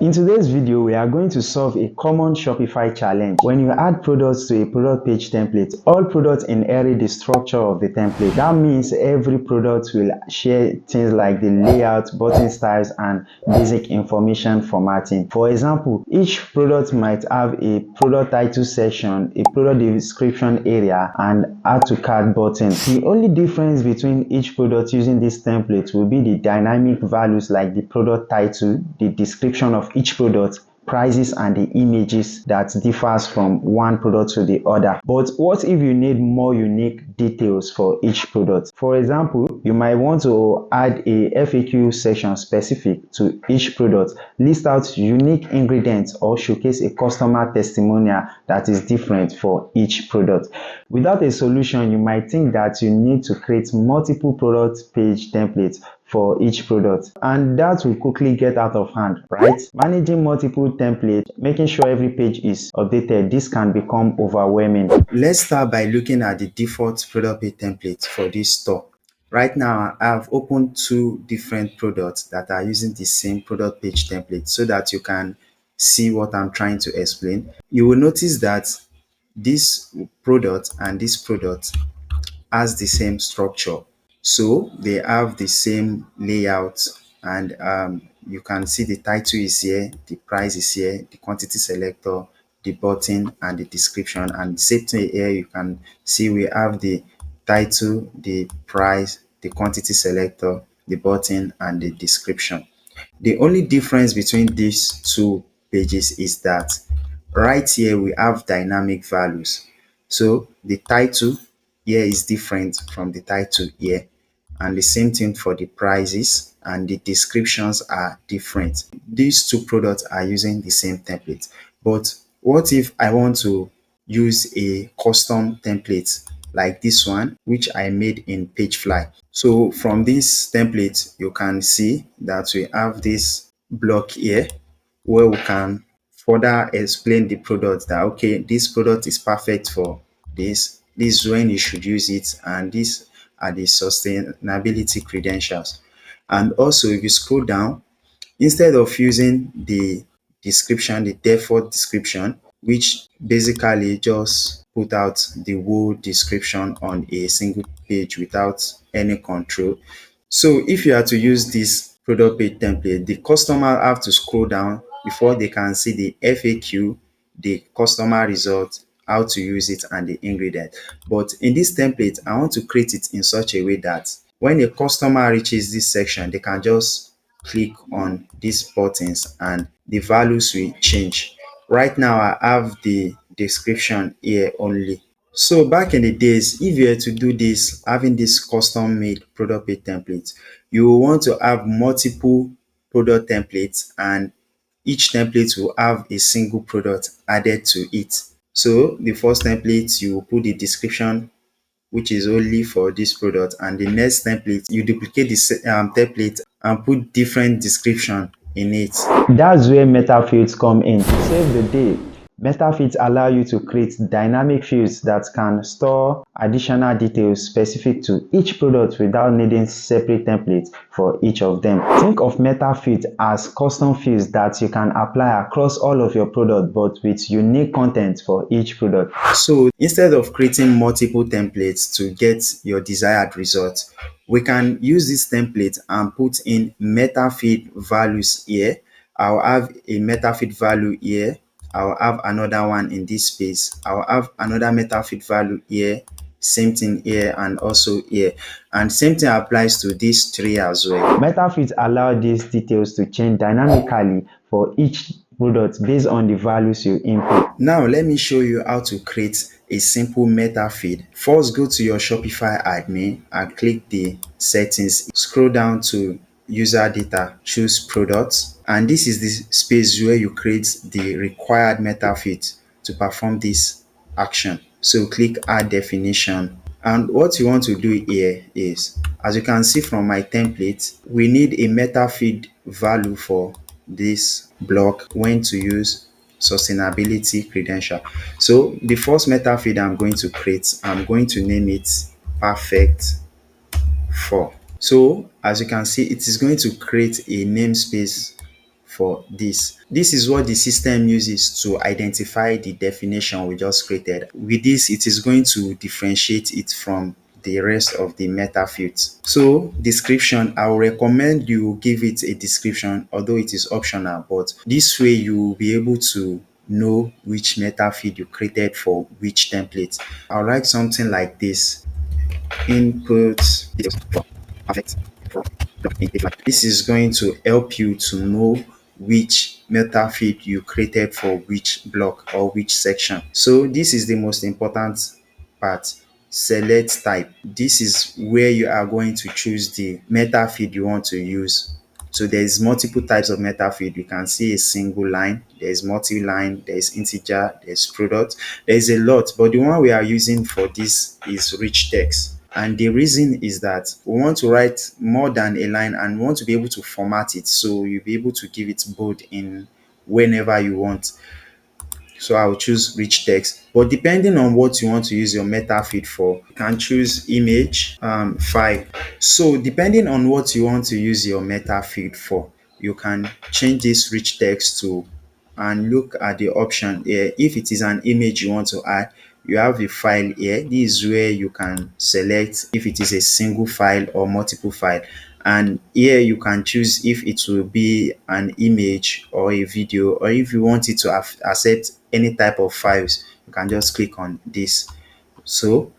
In today's video, we are going to solve a common Shopify challenge. When you add products to a product page template, all products inherit the structure of the template. That means every product will share things like the layout, button styles, and basic information formatting. For example, each product might have a product title section, a product description area, and add to cart button. The only difference between each product using this template will be the dynamic values like the product title, the description of each product, prices, and the images that differs from one product to the other. But what if you need more unique details for each product? For example, you might want to add a FAQ section specific to each product, list out unique ingredients, or showcase a customer testimonial that is different for each product. Without a solution, you might think that you need to create multiple product page templates for each product, and that will quickly get out of hand, right? Managing multiple templates, making sure every page is updated, this can become overwhelming. Let's start by looking at the default product page template for this store. Right now, I have opened two different products that are using the same product page template so that you can see what I'm trying to explain. You will notice that this product and this product has the same structure. So they have the same layout, and you can see the title is here, the price is here, the quantity selector, the button, and the description. And same thing here, you can see we have the title, the price, the quantity selector, the button, and the description. The only difference between these two pages is that right here we have dynamic values. So the title here is different from the title here, and the same thing for the prices, and the descriptions are different. These two products are using the same template. But what if I want to use a custom template like this one, which I made in PageFly? So from this template, you can see that we have this block here where we can further explain the product, that okay, this product is perfect for this is when you should use it, and these are the sustainability credentials. And also, if you scroll down, instead of using the description, the default description, which basically just put out the whole description on a single page without any control. So if you are to use this product page template, the customer have to scroll down before they can see the FAQ, the customer result, how to use it, and the ingredient. But in this template, I want to create it in such a way that when a customer reaches this section, they can just click on these buttons and the values will change. Right now, I have the description here only. So back in the days, if you were to do this, having this custom made product page template, you will want to have multiple product templates, and each template will have a single product added to it. So the first template, you will put the description, which is only for this product, and the next template, you duplicate this template and put different description in it. That's where Metafields come in to save the day. Metafields allow you to create dynamic fields that can store additional details specific to each product without needing separate templates for each of them. Think of Metafields as custom fields that you can apply across all of your products, but with unique content for each product. So instead of creating multiple templates to get your desired result, we can use this template and put in Metafield values here. I'll have a Metafield value here. I'll have another one in this space. I'll have another Metafield value here. Same thing here and also here. And same thing applies to these three as well. Metafields allow these details to change dynamically for each product based on the values you input. Now let me show you how to create a simple Metafield. First, go to your Shopify admin and click the settings. Scroll down to user data, choose products, and this is the space where you create the required Metafield to perform this action. So click add definition, and what you want to do here is, as you can see from my template, we need a Metafield value for this block when to use sustainability credential. So the first Metafield I'm going to create, I'm going to name it perfect for. So as you can see, it is going to create a namespace for this. This is what the system uses to identify the definition we just created. With this, it is going to differentiate it from the rest of the meta fields. So description, I will recommend you give it a description, although it is optional, but this way you will be able to know which meta field you created for which template. I would like something like this: input details for perfect for in PageFly. This is going to help you to know which meta field you created for which block or which section. So this is the most important part. Select type. This is where you are going to choose the meta field you want to use. So there's multiple types of meta field. You can see a single line, there's multi-line, there's integer, there's product, there's a lot, but the one we are using for this is rich text. And the reason is that we want to write more than a line and we want to be able to format it so you'll be able to give it bold in whenever you want. So I will choose rich text. But depending on what you want to use your meta feed for, you can choose image, file. So depending on what you want to use your meta feed for, you can change this rich text to and look at the option here. If it is an image you want to add, you have a file here. This is where you can select if it is a single file or multiple file. And here you can choose if it will be an image or a video, or if you want it to accept any type of files, you can just click on this. So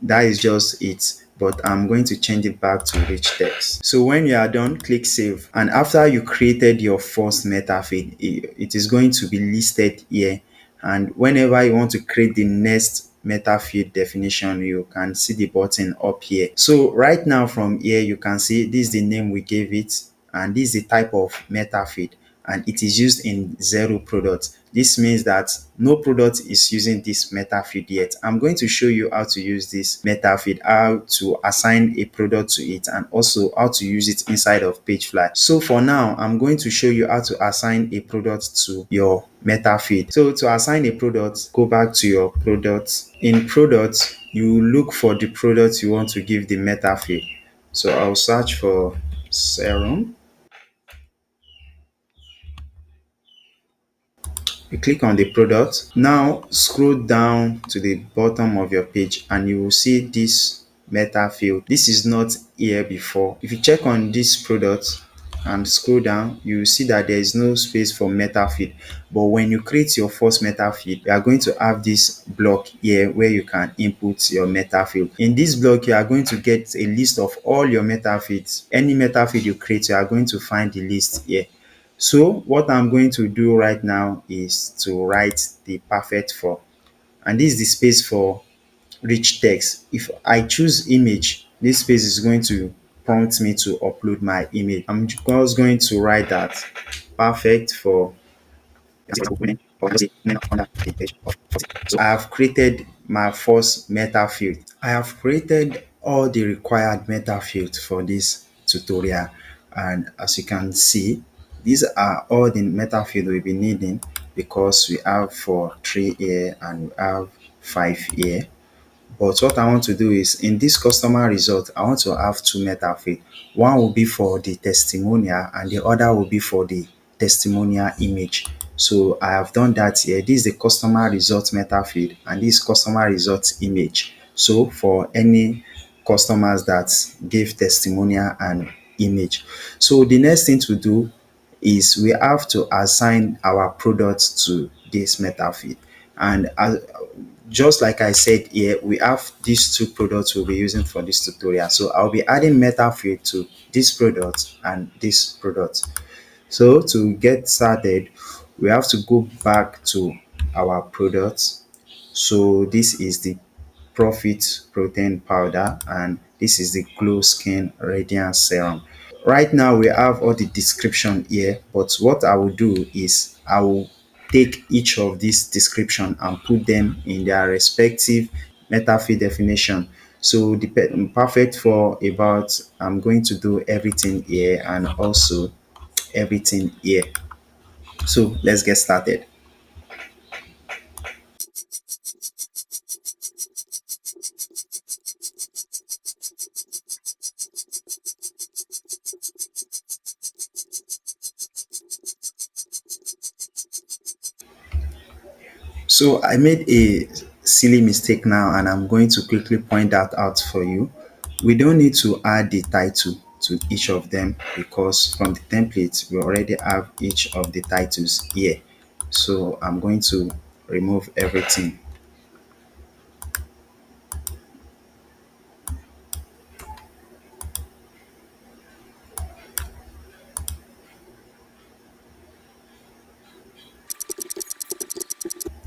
that is just it, but I'm going to change it back to rich text. So when you are done, click save. And after you created your first meta feed, it is going to be listed here. And whenever you want to create the next meta field definition, you can see the button up here. So right now from here, you can see this is the name we gave it, and this is the type of meta feed, and it is used in 0 products. This means that no product is using this meta feed yet. I'm going to show you how to use this meta feed, how to assign a product to it, and also how to use it inside of PageFly. So for now, I'm going to show you how to assign a product to your meta feed. So to assign a product, go back to your products. In products, you look for the product you want to give the meta feed. So I'll search for serum. You click on the product. Now scroll down to the bottom of your page and you will see this meta field. This is not here before. If you check on this product and scroll down, you will see that there is no space for meta field. But when you create your first meta field, you are going to have this block here where you can input your meta field. In this block, you are going to get a list of all your meta fields. Any meta field you create, you are going to find the list here. So what I'm going to do right now is to write the perfect for, and this is the space for rich text. If I choose image, this space is going to prompt me to upload my image. I'm just going to write that perfect for. So I have created my first meta field. I have created all the required meta fields for this tutorial, and as you can see, these are all the meta fields we'll be needing, because we have for 3 here and we have 5 here. But what I want to do is, in this customer result, I want to have 2 meta fields. One will be for the testimonial and the other will be for the testimonial image. So I have done that here. This is the customer result meta field and this customer result image. So for any customers that gave testimonial and image. So the next thing to do is we have to assign our products to this meta field. And just like I said here, we have these 2 products we'll be using for this tutorial. So I'll be adding meta field to this product and this product. So to get started, we have to go back to our products. So this is the profit protein powder and this is the glow skin radiance serum. Right now we have all the description here, but what I will do is I will take each of these description and put them in their respective meta field definition. So the perfect for about, I'm going to do everything here and also everything here. So let's get started. So I made a silly mistake now, and I'm going to quickly point that out for you. We don't need to add the title to each of them because from the template we already have each of the titles here. So I'm going to remove everything.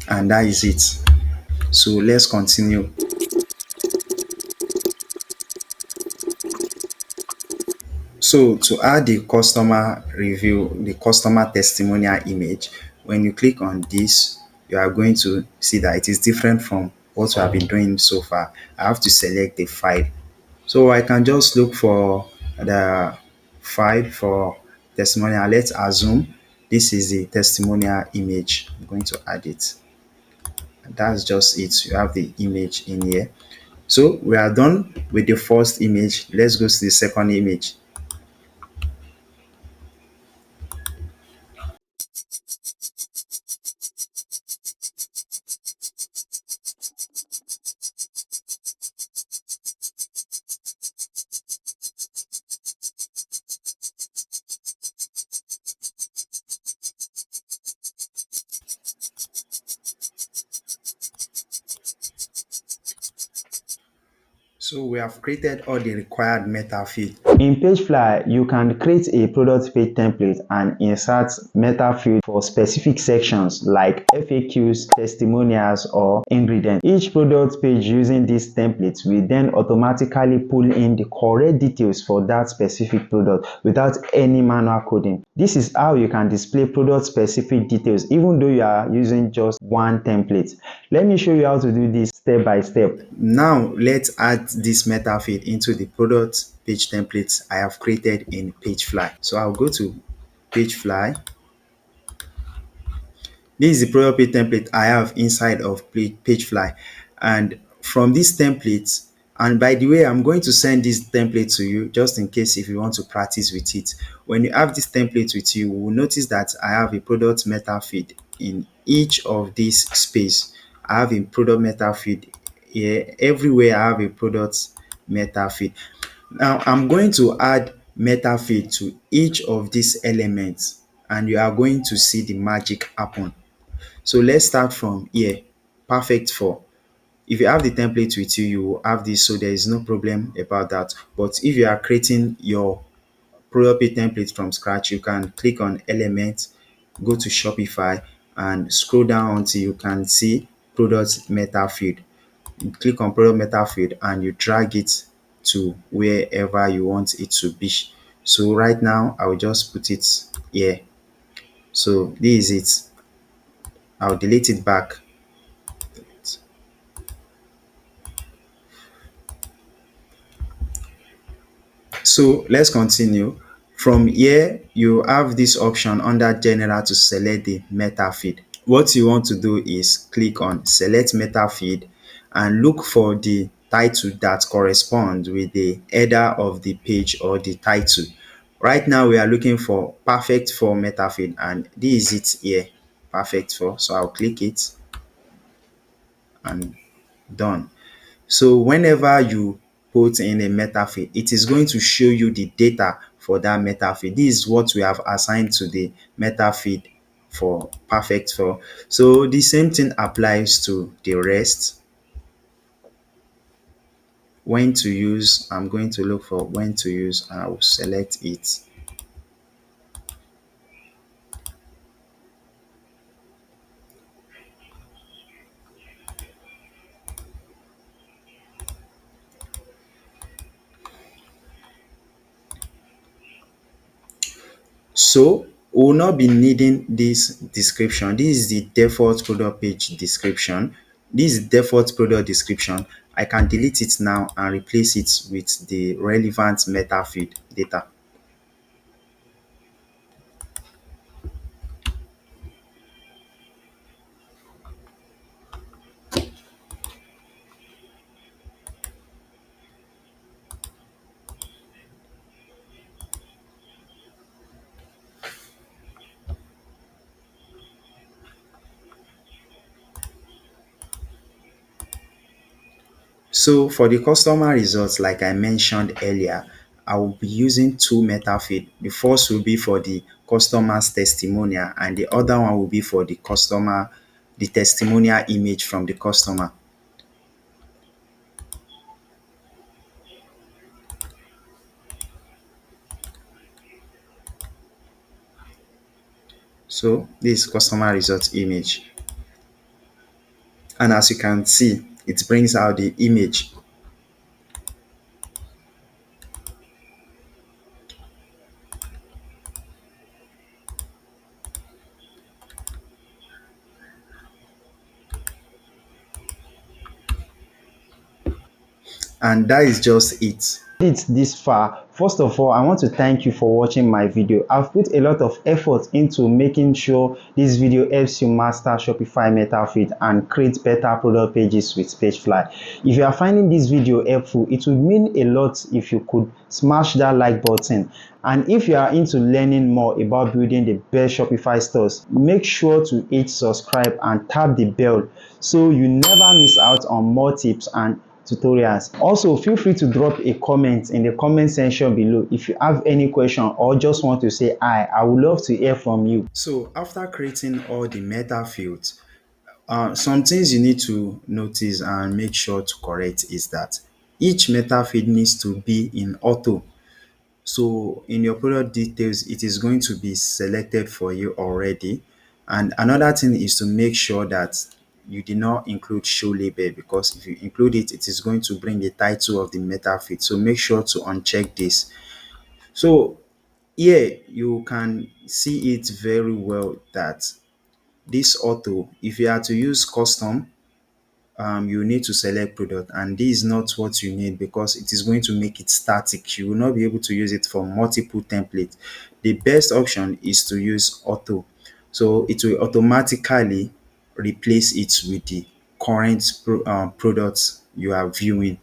And that is it. So let's continue. So to add the customer review, the customer testimonial image, when you click on this, you are going to see that it is different from what we have been doing so far. I have to select the file. So I can just look for the file for testimonial. Let's assume this is the testimonial image. I'm going to add it. That's just it. You have the image in here. So we are done with the first image. Let's go to the second image. So we have created all the required Metafield. In PageFly, you can create a product page template and insert Metafield for specific sections like FAQs, testimonials, or ingredients. Each product page using these templates will then automatically pull in the correct details for that specific product without any manual coding. This is how you can display product specific details even though you are using just one template. Let me show you how to do this step by step. Now let's add this Metafield into the product page templates I have created in PageFly. So I'll go to PageFly. This is the product page template I have inside of PageFly. And from this template, and by the way, I'm going to send this template to you just in case if you want to practice with it. When you have this template with you, you will notice that I have a product meta feed in each of these space. I have a product meta feed here. Everywhere I have a product meta feed. Now I'm going to add meta feed to each of these elements, and you are going to see the magic happen. So let's start from here. Perfect for. If you have the template with you, you will have this, so there is no problem about that. But if you are creating your product page template from scratch, you can click on element, go to Shopify, and scroll down until you can see product meta field. You click on product meta field and you drag it to wherever you want it to be. So right now I will just put it here. So this is it. I'll delete it back. So let's continue. From here, you have this option under general to select the meta feed. What you want to do is click on select meta feed and look for the title that corresponds with the header of the page or the title. Right now, we are looking for perfect for meta feed, and this is it here, perfect for. So I'll click it and done. So whenever you put in a meta feed, it is going to show you the data for that meta feed. This is what we have assigned to the meta feed for perfect for. So the same thing applies to the rest. When to use, I'm going to look for when to use and I will select it. So we will not be needing this description. This is the default product page description. This is default product description. I can delete it now and replace it with the relevant meta feed data. So for the customer results, like I mentioned earlier, I will be using two Metafield. The first will be for the customer's testimonial, and the other one will be for the testimonial image from the customer. So this customer results image. And as you can see, it brings out the image. And that is just it. It this far, first of all, I want to thank you for watching my video. I've put a lot of effort into making sure this video helps you master Shopify Metafield and create better product pages with PageFly. If you are finding this video helpful, it would mean a lot if you could smash that like button. And if you are into learning more about building the best Shopify stores, make sure to hit subscribe and tap the bell so you never miss out on more tips and tutorials. Also, feel free to drop a comment in the comment section below if you have any question or just want to say hi. I would love to hear from you. So after creating all the meta fields, some things you need to notice and make sure to correct is that each meta field needs to be in auto. So in your product details, it is going to be selected for you already. And another thing is to make sure that you did not include show label, because if you include it, it is going to bring the title of the meta field. So make sure to uncheck this. So here you can see it very well that this auto, if you are to use custom, you need to select product, and this is not what you need because it is going to make it static. You will not be able to use it for multiple templates. The best option is to use auto, so it will automatically replace it with the current products you are viewing.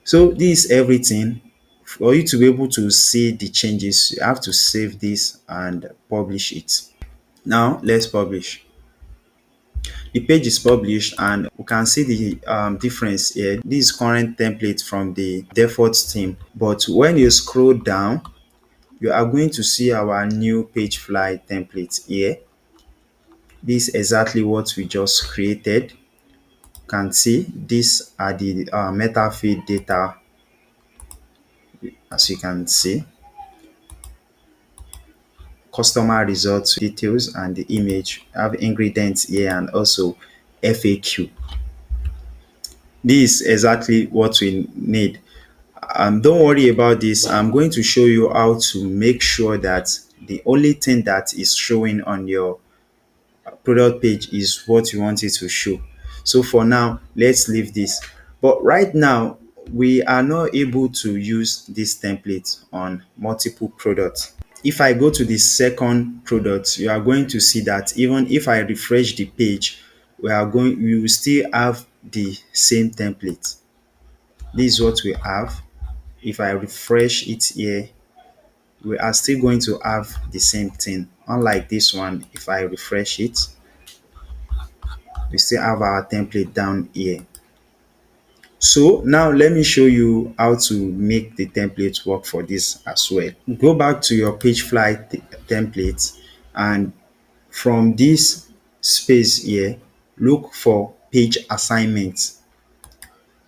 So this is everything. For you to be able to see the changes, you have to save this and publish it. Now let's publish. The page is published and we can see the difference here. This is current template from the default theme, but when you scroll down, you are going to see our new PageFly template here. This is exactly what we just created. You can see these are the Metafield data. As you can see, customer results details and the image. I have ingredients here and also FAQ. This is exactly what we need. Don't worry about this. I'm going to show you how to make sure that the only thing that is showing on your product page is what you want it to show. So for now, let's leave this. But right now, we are not able to use this template on multiple products. If I go to the second product, you are going to see that even if I refresh the page, we will still have the same template. This is what we have. If I refresh it here, we are still going to have the same thing. Unlike this one, if I refresh it, we still have our template down here. So now let me show you how to make the template work for this as well. Go back to your PageFly template, and from this space here, look for page assignments.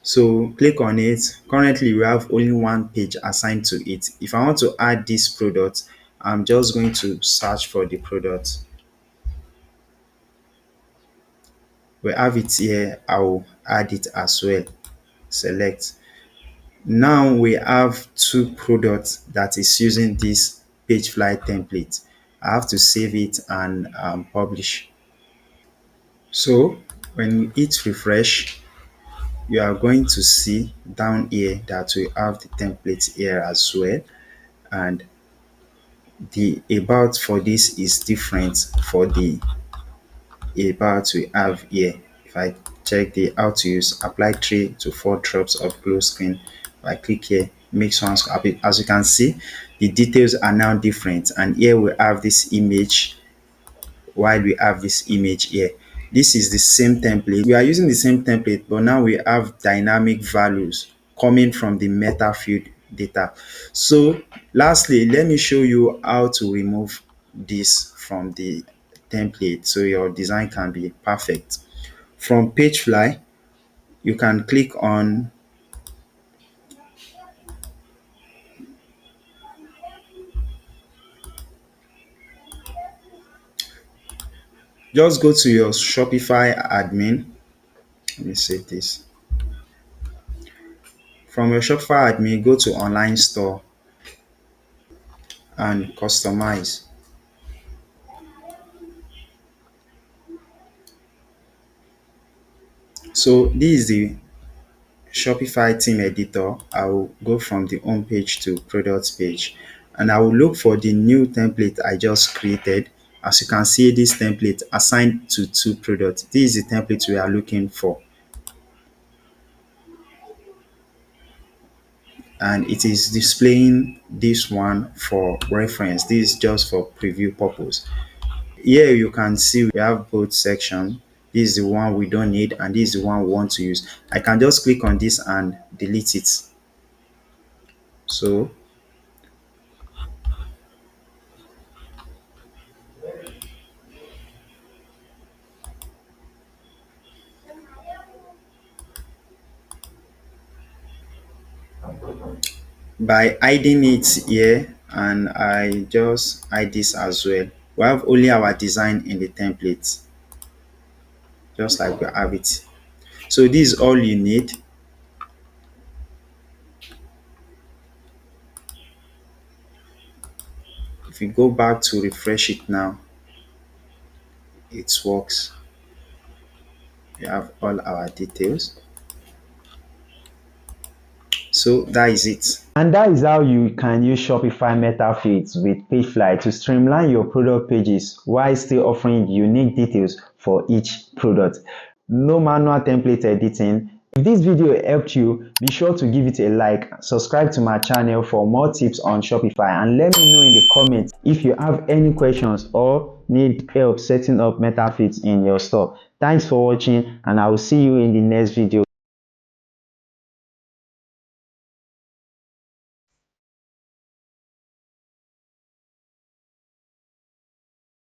So click on it. Currently we have only one page assigned to it. If I want to add this product, I'm just going to search for the product. We have it here. I will add it as well. Select. Now we have two products that is using this PageFly template. I have to save it and publish. So when you hit refresh, you are going to see down here that we have the template here as well, and the about for this is different for the about we have here. If I check the how to use, apply 3 to 4 drops of glow screen. If I click here, make someone happy. As you can see, the details are now different, and here we have this image. While we have this image here, this is the same template. We are using the same template, but now we have dynamic values coming from the Metafield data. So lastly, let me show you how to remove this from the template so your design can be perfect. From PageFly, you can click on just go to your Shopify admin. Let me save this. From your Shopify admin, go to online store and customize. So this is the Shopify theme editor. I will go from the home page to products page, and I will look for the new template I just created. As you can see, this template assigned to 2 products. This is the template we are looking for, and it is displaying this one for reference. This is just for preview purpose. Here you can see we have both sections. This is the one we don't need, and this is the one we want to use. I can just click on this and delete it. So by hiding it here, and I just hide this as well, we have only our design in the template, just like we have it. So this is all you need. If you go back to refresh it now, it works. You have all our details. So that is it. And that is how you can use Shopify Metafields with PageFly to streamline your product pages while still offering unique details for each product. No manual template editing. If this video helped you, be sure to give it a like, subscribe to my channel for more tips on Shopify, and let me know in the comments if you have any questions or need help setting up Metafields in your store. Thanks for watching, and I will see you in the next video.